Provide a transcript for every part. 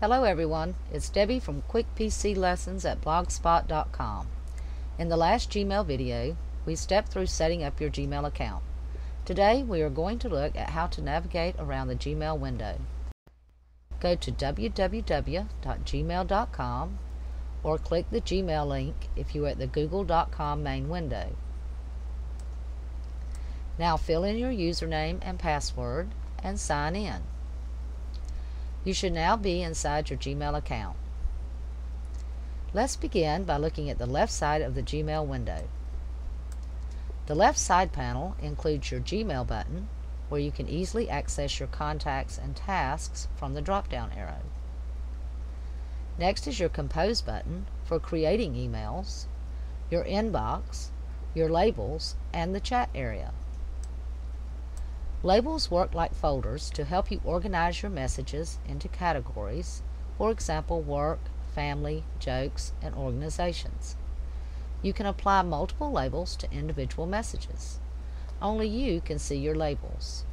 Hello everyone, it's Debbie from Quick PC Lessons at blogspot.com. In the last Gmail video, we stepped through setting up your Gmail account. Today we are going to look at how to navigate around the Gmail window. Go to www.gmail.com or click the Gmail link if you are at the google.com main window. Now fill in your username and password and sign in. You should now be inside your Gmail account. Let's begin by looking at the left side of the Gmail window. The left side panel includes your Gmail button, where you can easily access your contacts and tasks from the drop-down arrow. Next is your Compose button for creating emails, your inbox, your labels, and the chat area. Labels work like folders to help you organize your messages into categories, for example, work, family, jokes, and organizations. You can apply multiple labels to individual messages. Only you can see your labels.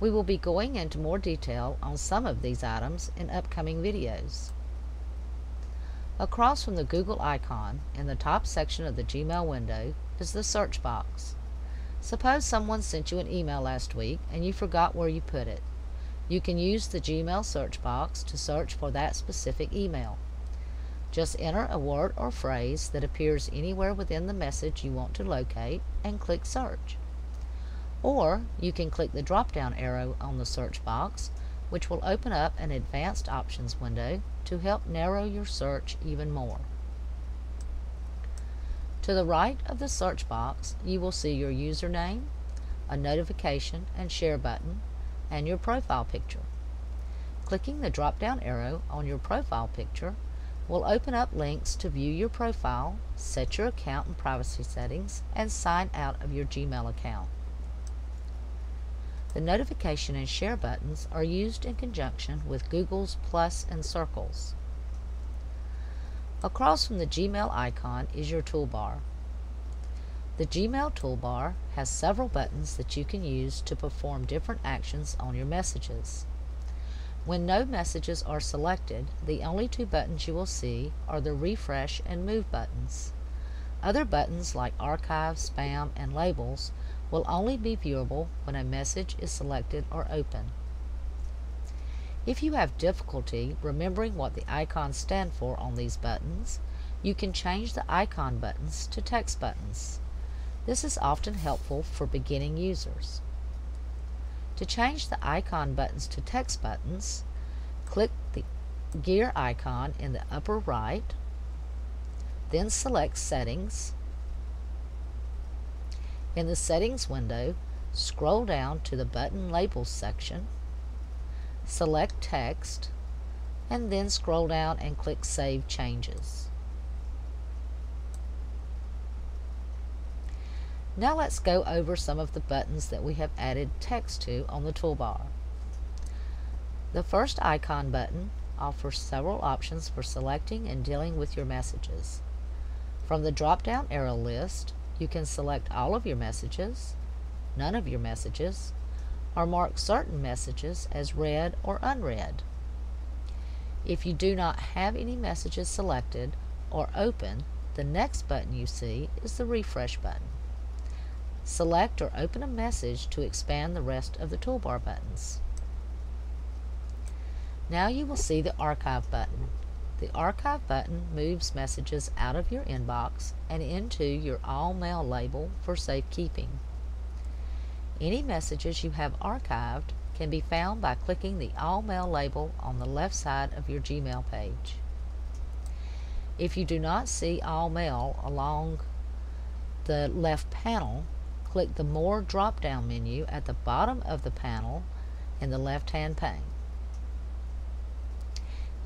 We will be going into more detail on some of these items in upcoming videos. Across from the Google icon in the top section of the Gmail window is the search box. Suppose someone sent you an email last week and you forgot where you put it. You can use the Gmail search box to search for that specific email. Just enter a word or phrase that appears anywhere within the message you want to locate and click search. Or you can click the drop-down arrow on the search box, which will open up an advanced options window to help narrow your search even more. To the right of the search box, you will see your username, a notification and share button, and your profile picture. Clicking the drop-down arrow on your profile picture will open up links to view your profile, set your account and privacy settings, and sign out of your Gmail account. The notification and share buttons are used in conjunction with Google's plus and circles. Across from the Gmail icon is your toolbar. The Gmail toolbar has several buttons that you can use to perform different actions on your messages. When no messages are selected, the only two buttons you will see are the refresh and move buttons. Other buttons like archive, spam, and labels will only be viewable when a message is selected or open. If you have difficulty remembering what the icons stand for on these buttons, you can change the icon buttons to text buttons. This is often helpful for beginning users. To change the icon buttons to text buttons, click the gear icon in the upper right, then select Settings. In the Settings window, scroll down to the Button Labels section, select Text, and then scroll down and click Save Changes. Now let's go over some of the buttons that we have added text to on the toolbar. The first icon button offers several options for selecting and dealing with your messages. From the drop-down arrow list, you can select all of your messages, none of your messages, or mark certain messages as read or unread. If you do not have any messages selected or open, the next button you see is the refresh button. Select or open a message to expand the rest of the toolbar buttons. Now you will see the archive button. The archive button moves messages out of your inbox and into your all mail label for safekeeping. Any messages you have archived can be found by clicking the All Mail label on the left side of your Gmail page. If you do not see All Mail along the left panel, click the More drop-down menu at the bottom of the panel in the left-hand pane.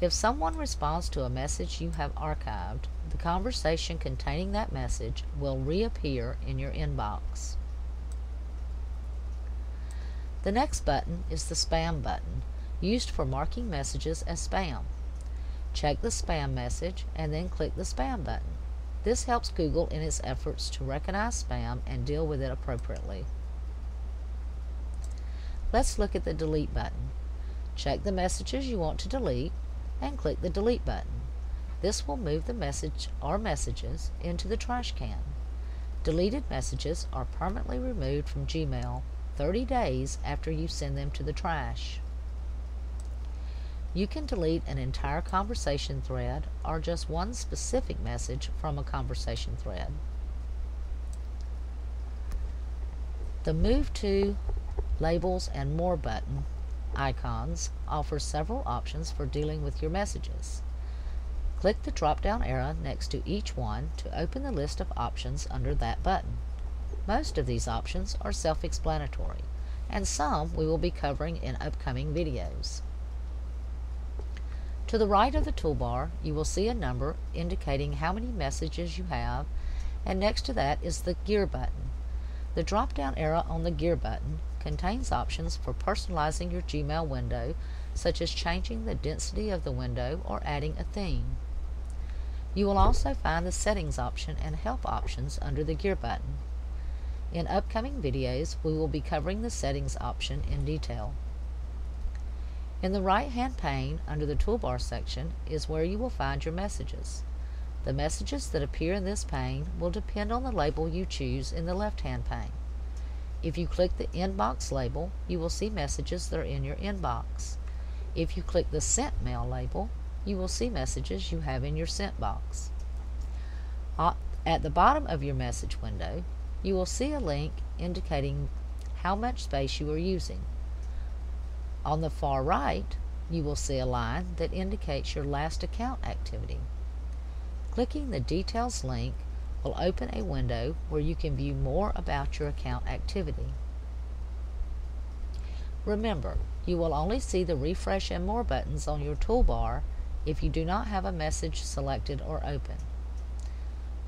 If someone responds to a message you have archived, the conversation containing that message will reappear in your inbox. The next button is the Spam button, used for marking messages as spam. Check the spam message and then click the Spam button. This helps Google in its efforts to recognize spam and deal with it appropriately. Let's look at the Delete button. Check the messages you want to delete and click the Delete button. This will move the message or messages into the trash can. Deleted messages are permanently removed from Gmail 30 days after you send them to the trash. You can delete an entire conversation thread or just one specific message from a conversation thread. The Move to, Labels, and More button icons offer several options for dealing with your messages. Click the drop-down arrow next to each one to open the list of options under that button. Most of these options are self-explanatory, and some we will be covering in upcoming videos. To the right of the toolbar, you will see a number indicating how many messages you have, and next to that is the Gear button. The drop-down arrow on the Gear button contains options for personalizing your Gmail window, such as changing the density of the window or adding a theme. You will also find the Settings option and Help options under the Gear button. In upcoming videos, we will be covering the Settings option in detail. In the right-hand pane, under the Toolbar section, is where you will find your messages. The messages that appear in this pane will depend on the label you choose in the left-hand pane. If you click the Inbox label, you will see messages that are in your inbox. If you click the Sent Mail label, you will see messages you have in your Sent box. At the bottom of your message window, you will see a link indicating how much space you are using. On the far right, you will see a line that indicates your last account activity. Clicking the Details link will open a window where you can view more about your account activity. Remember, you will only see the Refresh and More buttons on your toolbar if you do not have a message selected or open.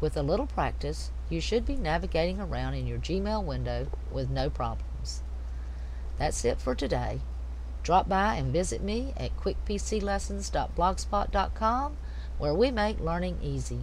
With a little practice, you should be navigating around in your Gmail window with no problems. That's it for today. Drop by and visit me at quickpclessons.blogspot.com, where we make learning easy.